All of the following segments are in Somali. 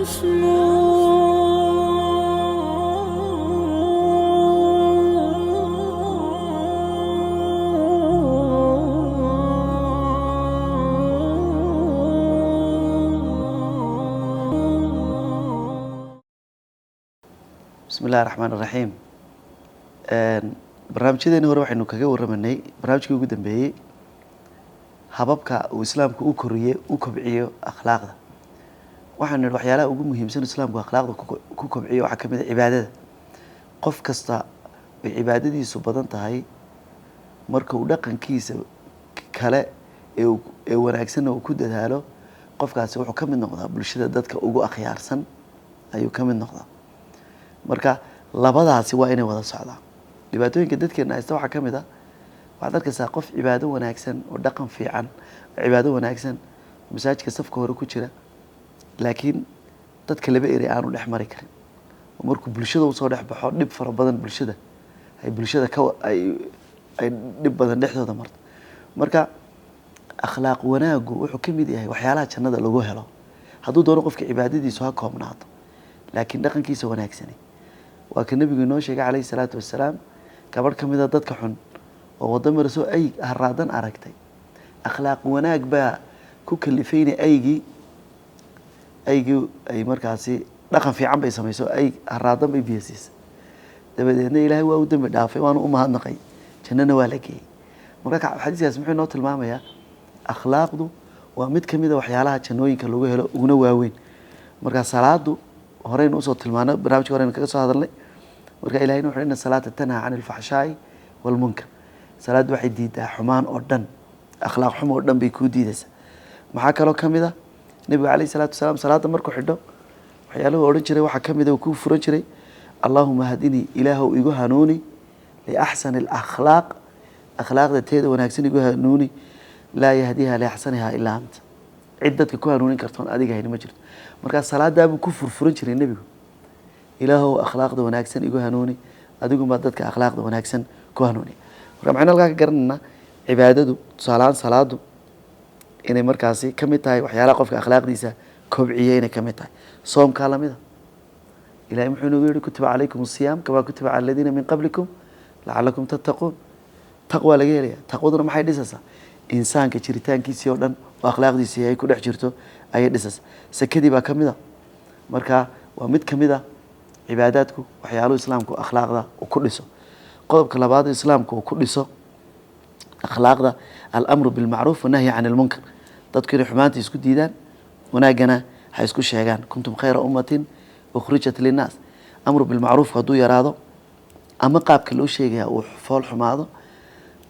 بسم الله الرحمن الرحيم. barnaamijyadeena hore waxaynu kaga waramanay barnaamijkii ugu dambeeyay hababka uu islaamku u koriyo u kobciyo akhlaaqda. waxaan waxyaalaha ugu muhiimsan islaamku akhlaaqda ku kobciyo waxa kamid ah cibaadada. qof kasta oo cibaadadiisu badan tahay marka uu dhaqankiisa kale ee wanaagsan uu ku dadaalo qofkaasi wuxuu kamid noqdaa bulshada dadka ugu akhyaarsan ayuu kamid noqdaa. marka labadaasi waa inay wada socdaan. dhibaatooyinka dadkeena haysta waxa kamid ah waxaad arkaysaa qof cibaado wanaagsan oo dhaqan fiican cibaado wanaagsan masaajidka safka hore ku jira laakiin dadka laba eri aanu dhex mari karin markuu bulshada soo dhex baxo dhib fara badan bulshada ay dhib badan dhexdooda marto. marka akhlaaq wanaagu wuxuu kamid yahay waxyaalaha jannada lagu helo hadduu doono qofka cibaadadiisu ha koobnaato laakiin dhaqankiisa wanaagsan waa ka nabigu inoo sheegay calayhi salaatu wasalaam gabadh kamid ah dadka xun oo wada marso ay haraadan aragtay akhlaaq wanaag baa ku kalifeynay aygii ay markaasi dhaqan fiican bay samayso ay haraadan bay biyasiis dabadeedna ilaahay waa u dambi dhaafay waana u mahadnaqay jannana waa la geeyay. marka xadiiskaas muxuu noo tilmaamayaa akhlaaqdu waa mid kamid ah waxyaalaha jannooyinka lagu helo uguna waaweyn. marka salaadu horeyna usoo tilmaanay barnaamijka horeyna kaga soo hadalnay marka ilaahayna wuxuu inna salaata tanhaa cani alfaxshaa'i walmunkar. salaadu waxay diidaa xumaan oo dhan akhlaaq xumo oo dhan bay kuu diidaysaa. maxaa kaloo kamid ah nabiga calayhi salaatu wasalaam salaada markuu xidho waxyaaluhu odhan jiray waxaa kamid ah uu ku furan jiray allaahuma hadinii ilaahow igu hanuuni liaxsani alakhlaaq akhlaaqda teeda wanaagsan igu hanuuni laa yahdiha liaxsanihaa ilaa anta. cid dadka ku hanuunin kartoon adiga hayni ma jirto. markaa salaadaabuu ku furfuran jiray nebigu ilaahow akhlaaqda wanaagsan igu hanuuni adiguma dadka akhlaaqda wanaagsan ku hanuuni. marka maxaynu halkaa ka garanaynaa cibaadadu tusaalahaan salaadu inay markaasi kamid tahay waxyaalaha qofka akhlaaqdiisa kobciya inay kamid tahay. soomkaa lamida ilahay muxuu nagu yihi kutiba calaykum asiyaam kamaa kutiba cala aladiina min qablikum lacalakum tattaquun. taqwaa laga helaya. taqwaduna maxay dhisaysaa insaanka jiritaankiisii oo dhan oo akhlaaqdiisii ay ku dhex jirto ayay dhisaysaa. sakadii baa kamid ah. marka waa mid kamid ah cibaadaadku waxyaaluhu islaamku akhlaaqda uu ku dhiso. qodobka labaad islaamku uu ku dhiso akhlaaqda al-amru bilmacruuf wanahyi can ilmunkar. dadku inay xumaanta isku diidaan wanaagana ha isku sheegaan. kuntum khayra ummatin ukhrijat linnaas. amru bilmacruuf hadduu yaraado ama qaabka loo sheegaya uu fool xumaado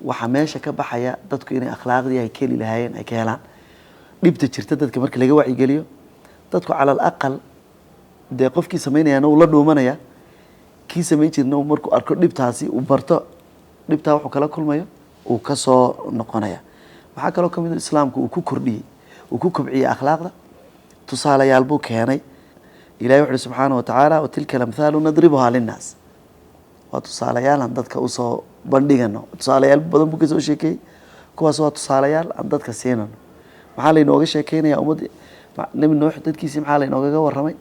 waxaa meesha ka baxaya dadku inay akhlaaqdii ay keli lahaayeen ay ka helaan. dhibta jirta dadka marka laga wacyigeliyo dadku cala alaqal dee qofkii samaynayaana uu la dhuumanaya kii samayn jirna markuu arko dhibtaasi uu barto dhibtaa wuxuu kala kulmayo uu ka soo noqonaya. waxaa kaloo kamid ah islaamku uu ku kordhiyey uu ku kobciyey akhlaaqda tusaalayaal buu keenay. ilahay wuxu uhi subxaana watacaala watilka alamthaalu nadribuhaa linnaas. waa tusaalayaal aan dadka usoo bandhigano. tusaalayaal badan buu kasoo sheekeeyey kuwaas waa tusaalayaal aan dadka siinano. maxaa laynooga sheekeynayaa ummadda nebi nuux dadkiisii maxaa laynoogaga warramay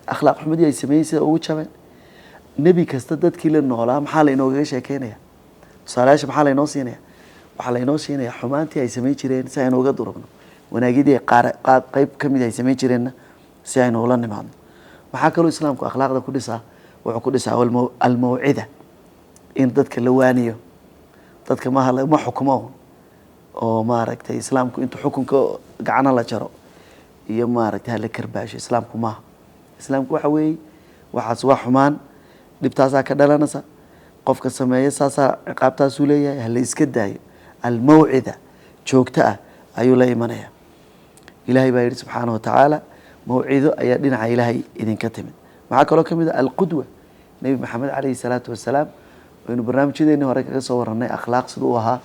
akhlaaq xumadii ay sameeyeen sida ugu jabeen. nebi kasta dadkii la noolaa maxaa laynoogaga sheekeynaya tusaalayaasha maxaa laynoo siinaya waxaa laynoo siinaya xumaantii ay samayn jireen si aynu uga durugno wanaagyadii qayb kamid ay samayn jireenna si aynu ula nimaadno. maxaa kaloo islaamku akhlaaqda ku dhisaa wuxuu ku dhisaa almawcida in dadka la waaniyo dadka ma xukumo oo maaragtay islaamku intuu xukunka gacana la jaro iyo maaragtay hala karbaasho islaamku maaha. islaamku waxa weeye waxaas waa xumaan dhibtaasaa ka dhalanaysa qofka sameeya saasaa ciqaabtaasuu leeyahay hala iska daayo. almawcida joogto ah ayuu la imanaya. ilaahay baa yidhi subxaana watacaala mawcido ayaa dhinaca ilaahay idinka timid. maxaa kaloo kamid ah alqudwa nebi maxamed calayhi salaatu wasalaam waynu barnaamijyadeennii hore kaga soo warranay akhlaaq siduu u ahaa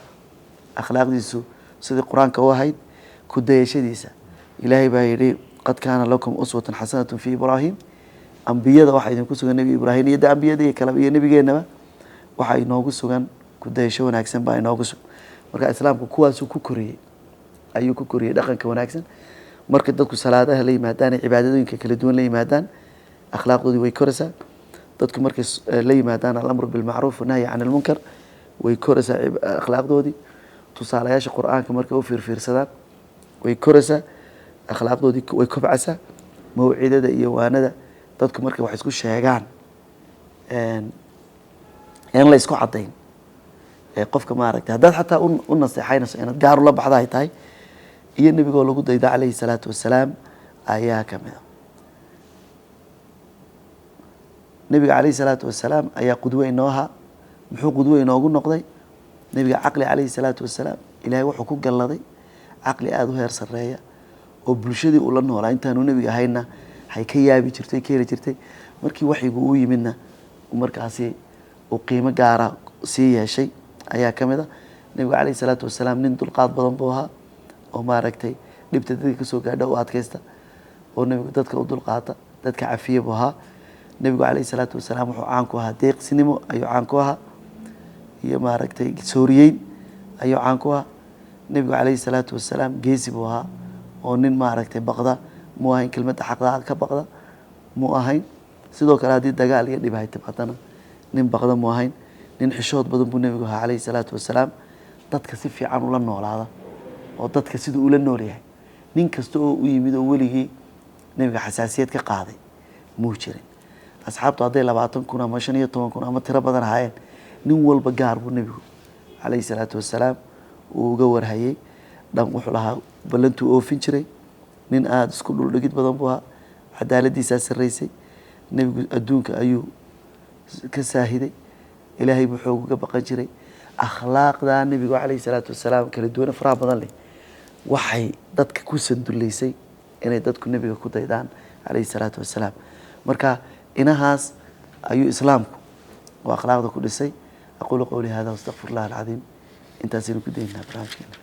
akhlaaqdiisu sidii qur-aanka u ahayd ku dayashadiisa. ilaahay baa yidhi qad kaana lakum uswatun xasanatun fi ibraahim. ambiyada waxaa idinku sugan nebi ibraahim iyo de ambiyadii kale iyo nebigeenaba waxaa inoogu sugan ku dayasho wanaagsan baa inoogu sugan. marka islaamku kuwaasuu ku koriyey ayuu ku koriyey dhaqanka wanaagsan. marka dadku salaadaha la yimaadaan ee cibaadooyinka kala duwan la yimaadaan akhlaaqdoodii way koraysaa dadku markay la yimaadaan al-amru bilmacruuf wanahyi can ilmunkar way koraysaa akhlaaqdoodii tusaalayaasha qur-aanka markay u fiirfiirsadaan way koraysaa akhlaaqdoodii way kobcaysaa mawcidada iyo waanada dadku markay wax isku sheegaan in la isku cadayn qofka maaragtay haddaad xataa u naseexaynayso inaad gaar ula baxda ay tahay iyo nebigoo lagu dayda calayhi salaatu wasalaam ayaa ka mid a nebiga calayhi salaatu wasalaam ayaa qudwe inoo ahaa muxuu qudwe inoogu noqday nebiga caqli calayhi salaatu wasalaam ilaahay wuxuu ku galladay caqli aada u heer sarreeya oo bulshadii ula noolaa intaanu nebiga ahayna hay ka yaabi jirtay ka heli jirtay markii waxyigu uu yimidna markaasi uu qiimo gaara sii yeeshay ayaa ka mid a nebiga calayhi salaatu wasalaam nin dulqaad badan buu ahaa oo maaragtay dhibta dadka kasoo gaadha u adkaysta oo nebigu dadka u dulqaata dadka cafiya buu ahaa nebigu calayhi salaatu wasalaam wuxuu caan ku ahaa deeqsinimo ayuu caan ku ahaa iyo maaragtay sooriyeyn ayuu caan ku ahaa nebigu calayhi salaatu wasalaam geesi buu ahaa oo nin maaragtay baqda muu ahayn kelmadda xaqdaa ka baqda muu ahayn sidoo kale haddii dagaal iyo dhib ay timaadana nin baqda muu ahayn nin xishood badan buu nebigu ahaa calayhi salaatu wasalaam dadka si fiican ula noolaada oo dadka siduu ula nool yahay nin kasta oo u yimid oo weligii nebiga xasaasiyad ka qaaday muu jirin asxaabtu hadday 20 kun ama 15 kun ama tiro badan ahaayeen nin walba gaar buu nebigu calayhi salaatu wasalaam uu uga warhayay dhan wuxuu lahaa ballantuu oofin jiray nin aada isku dhuldhigid badan buu ahaa cadaaladiisaa sarraysay nebigu adduunka ayuu ka saahiday ilaahay buu xoog uga baqan jiray akhlaaqdaa nebigu calayhi salaatu wasalaam kala duwana faraha badan leh waxay dadka ku sandullaysay inay dadku nebiga ku daydaan calayhi salaatu wasalaam marka inahaas ayuu islaamku oo akhlaaqda ku dhisay aqulu qawli hada wastaghfirullah alcadiim intaasaynu ku daynaa barnaamijkeena